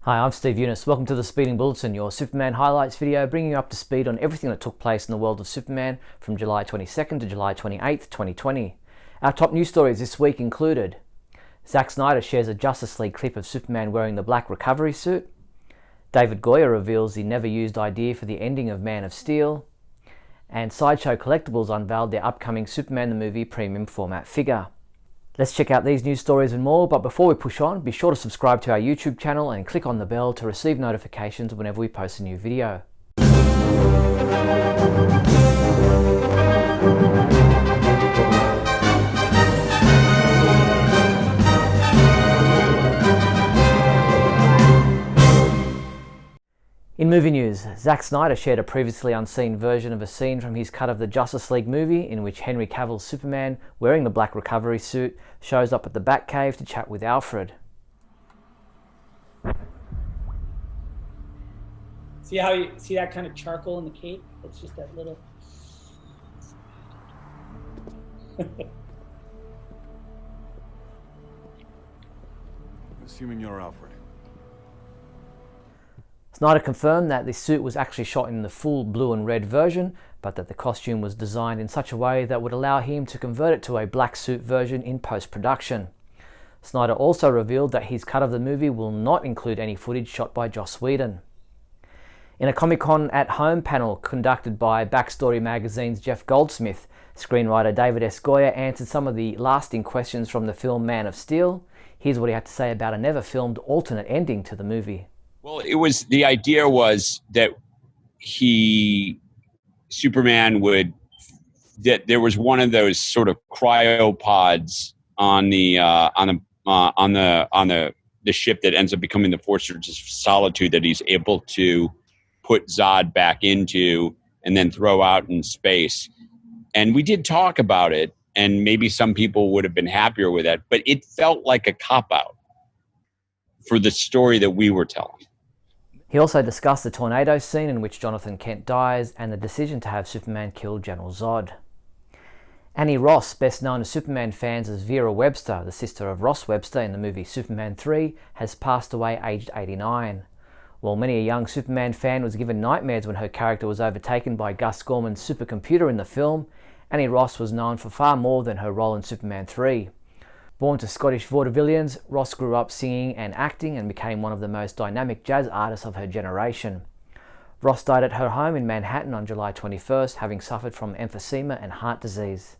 Hi, I'm Steve Younis. Welcome to the Speeding Bulletin, your Superman highlights video, bringing you up to speed on everything that took place in the world of Superman from July 22nd to July 28th, 2020. Our top news stories this week included Zack Snyder shares a Justice League clip of Superman wearing the black recovery suit, David Goyer reveals the never-used idea for the ending of Man of Steel, and Sideshow Collectibles unveiled their upcoming Superman the Movie premium format figure. Let's check out these news stories and more, but before we push on, be sure to subscribe to our YouTube channel and click on the bell to receive notifications whenever we post a new video. In movie news, Zack Snyder shared a previously unseen version of a scene from his cut of the Justice League movie in which Henry Cavill's Superman, wearing the black recovery suit, shows up at the Batcave to chat with Alfred. See how you see that kind of charcoal in the cape? It's just that little... Assuming you're Alfred. Snyder confirmed that the suit was actually shot in the full blue and red version, but that the costume was designed in such a way that would allow him to convert it to a black suit version in post-production. Snyder also revealed that his cut of the movie will not include any footage shot by Joss Whedon. In a Comic-Con at Home panel conducted by Backstory Magazine's Jeff Goldsmith, screenwriter David S. Goyer answered some of the lasting questions from the film Man of Steel. Here's what he had to say about a never-filmed alternate ending to the movie. Well, the idea was that Superman that there was one of those sort of cryopods on the ship that ends up becoming the Fortress of Solitude that he's able to put Zod back into and then throw out in space. And we did talk about it, and maybe some people would have been happier with that, but it felt like a cop-out for the story that we were telling. He also discussed the tornado scene in which Jonathan Kent dies and the decision to have Superman kill General Zod. Annie Ross, best known to Superman fans as Vera Webster, the sister of Ross Webster in the movie Superman 3, has passed away aged 89. While many a young Superman fan was given nightmares when her character was overtaken by Gus Gorman's supercomputer in the film, Annie Ross was known for far more than her role in Superman 3. Born to Scottish vaudevillians, Ross grew up singing and acting and became one of the most dynamic jazz artists of her generation. Ross died at her home in Manhattan on July 21st, having suffered from emphysema and heart disease.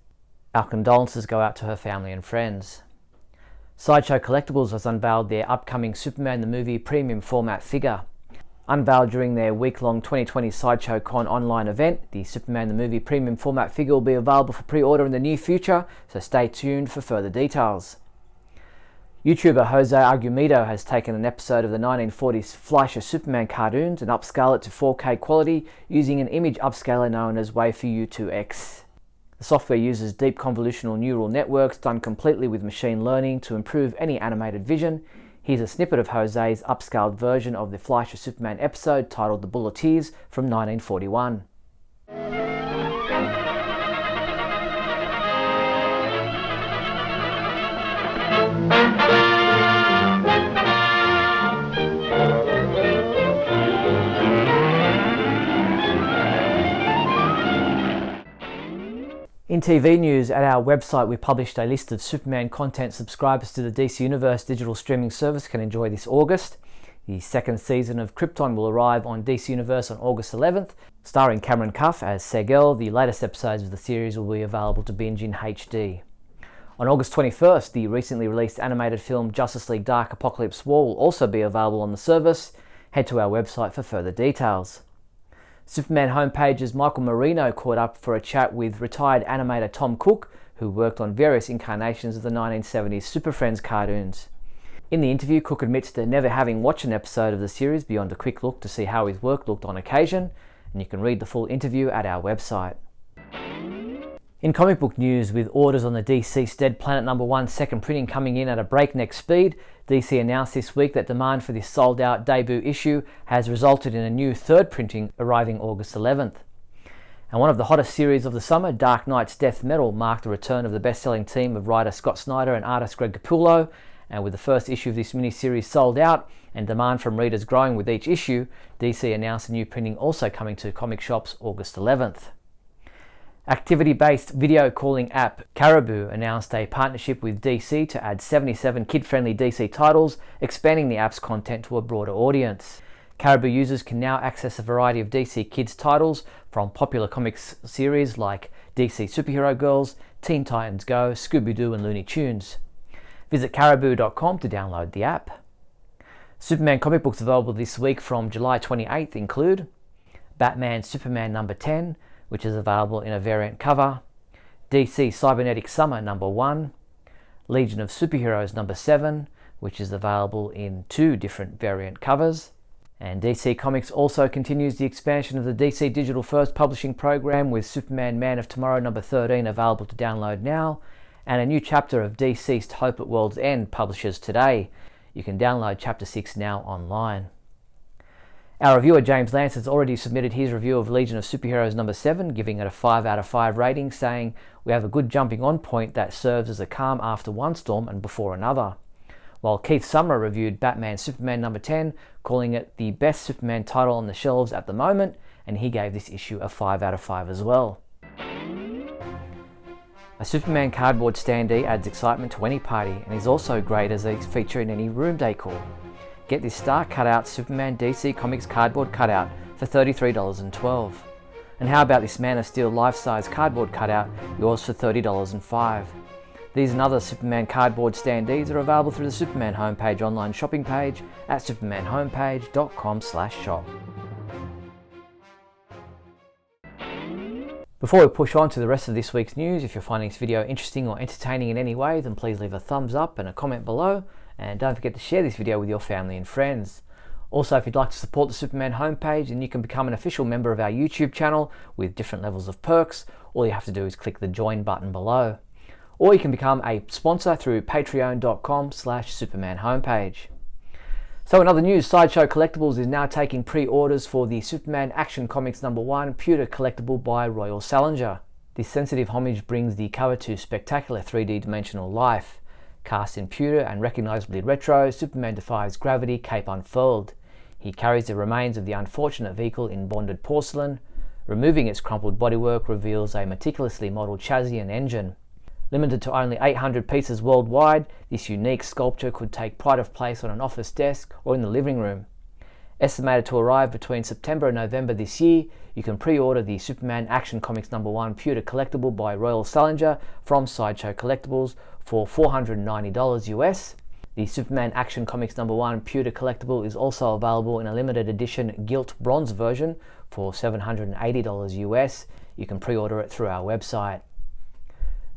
Our condolences go out to her family and friends. Sideshow Collectibles has unveiled their upcoming Superman the Movie premium format figure. Unveiled during their week-long 2020 Sideshow Con online event, the Superman the Movie premium format figure will be available for pre-order in the near future, so stay tuned for further details. YouTuber Jose Argumedo has taken an episode of the 1940s Fleischer Superman cartoons and upscaled it to 4K quality using an image upscaler known as Wavefuu 2X. The software uses deep convolutional neural networks done completely with machine learning to improve any animated vision. Here's a snippet of Jose's upscaled version of the Fleischer Superman episode titled The Bulletin from 1941. In TV news, at our website we published a list of Superman content subscribers to the DC Universe digital streaming service can enjoy this August. The second season of Krypton will arrive on DC Universe on August 11th. Starring Cameron Cuff as Segel, the latest episodes of the series will be available to binge in HD. On August 21st, the recently released animated film Justice League Dark Apocalypse War will also be available on the service. Head to our website for further details. Superman homepage's Michael Marino caught up for a chat with retired animator Tom Cook, who worked on various incarnations of the 1970s Super Friends cartoons. In the interview, Cook admits to never having watched an episode of the series beyond a quick look to see how his work looked on occasion, and you can read the full interview at our website. In comic book news, with orders on the DC Stead Planet No. 1 second printing coming in at a breakneck speed, DC announced this week that demand for this sold-out debut issue has resulted in a new third printing arriving August 11th. And one of the hottest series of the summer, Dark Knight's Death Metal, marked the return of the best-selling team of writer Scott Snyder and artist Greg Capullo, and with the first issue of this miniseries sold out and demand from readers growing with each issue, DC announced a new printing also coming to comic shops August 11th. Activity-based video calling app Caribou announced a partnership with DC to add 77 kid-friendly DC titles, expanding the app's content to a broader audience. Caribou users can now access a variety of DC Kids titles from popular comics series like DC Superhero Girls, Teen Titans Go, Scooby-Doo and Looney Tunes. Visit caribou.com to download the app. Superman comic books available this week from July 28th include Batman Superman number 10, which is available in a variant cover, DC Cybernetic Summer number 1, Legion of Superheroes number 7, which is available in 2 different variant covers, and DC Comics also continues the expansion of the DC Digital First publishing program with Superman Man of Tomorrow number 13 available to download now, and a new chapter of Deceased Hope at World's End publishes today. You can download chapter 6 now online. Our reviewer James Lance has already submitted his review of Legion of Superheroes number 7, giving it a 5 out of 5 rating, saying, "We have a good jumping on point that serves as a calm after one storm and before another." While Keith Summer reviewed Batman Superman number 10, calling it the best Superman title on the shelves at the moment, and he gave this issue a 5 out of 5 as well. A Superman cardboard standee adds excitement to any party and is also great as a feature in any room decor. Get this star cutout Superman DC Comics cardboard cutout for $33.12. And how about this Man of Steel life-size cardboard cutout, yours for $30.05. These and other Superman cardboard standees are available through the Superman homepage online shopping page at supermanhomepage.com/shop. Before we push on to the rest of this week's news, if you're finding this video interesting or entertaining in any way, then please leave a thumbs up and a comment below, and don't forget to share this video with your family and friends. Also, if you'd like to support the Superman homepage, then you can become an official member of our YouTube channel with different levels of perks. All you have to do is click the join button below. Or you can become a sponsor through patreon.com/Superman homepage. So in other news, Sideshow Collectibles is now taking pre-orders for the Superman Action Comics number 1 pewter collectible by Royal Salinger. This sensitive homage brings the cover to spectacular 3D dimensional life. Cast in pewter and recognisably retro, Superman defies gravity, cape unfurled. He carries the remains of the unfortunate vehicle in bonded porcelain. Removing its crumpled bodywork reveals a meticulously modelled chassis and engine. Limited to only 800 pieces worldwide, this unique sculpture could take pride of place on an office desk or in the living room. Estimated to arrive between September and November this year, you can pre-order the Superman Action Comics number 1 pewter collectible by Royal Salinger from Sideshow Collectibles for $490 US. The Superman Action Comics number 1 pewter collectible is also available in a limited edition gilt bronze version for $780 US. You can pre-order it through our website.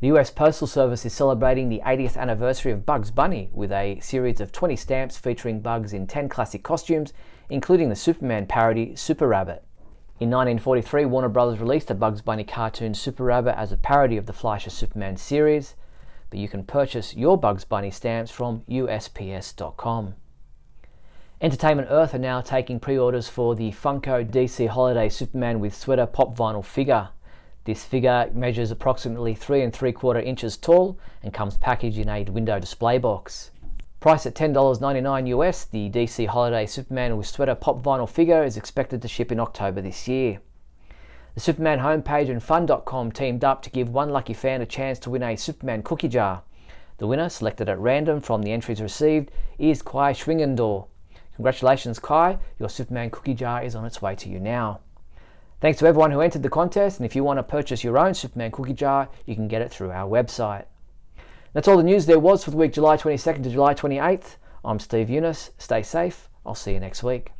The US Postal Service is celebrating the 80th anniversary of Bugs Bunny with a series of 20 stamps featuring Bugs in 10 classic costumes, including the Superman parody Super Rabbit. In 1943, Warner Bros. Released a Bugs Bunny cartoon Super Rabbit as a parody of the Fleischer Superman series, but you can purchase your Bugs Bunny stamps from USPS.com. Entertainment Earth are now taking pre-orders for the Funko DC Holiday Superman with Sweater pop vinyl figure. This figure measures approximately 3 3/4 inches tall and comes packaged in a window display box. Priced at $10.99 US, the DC Holiday Superman with Sweater pop vinyl figure is expected to ship in October this year. The Superman homepage and Fun.com teamed up to give one lucky fan a chance to win a Superman cookie jar. The winner, selected at random from the entries received, is Kai Schwingendor. Congratulations, Kai, your Superman cookie jar is on its way to you now. Thanks to everyone who entered the contest, and if you want to purchase your own Superman cookie jar, you can get it through our website. That's all the news there was for the week July 22nd to July 28th. I'm Steve Younis. Stay safe. I'll see you next week.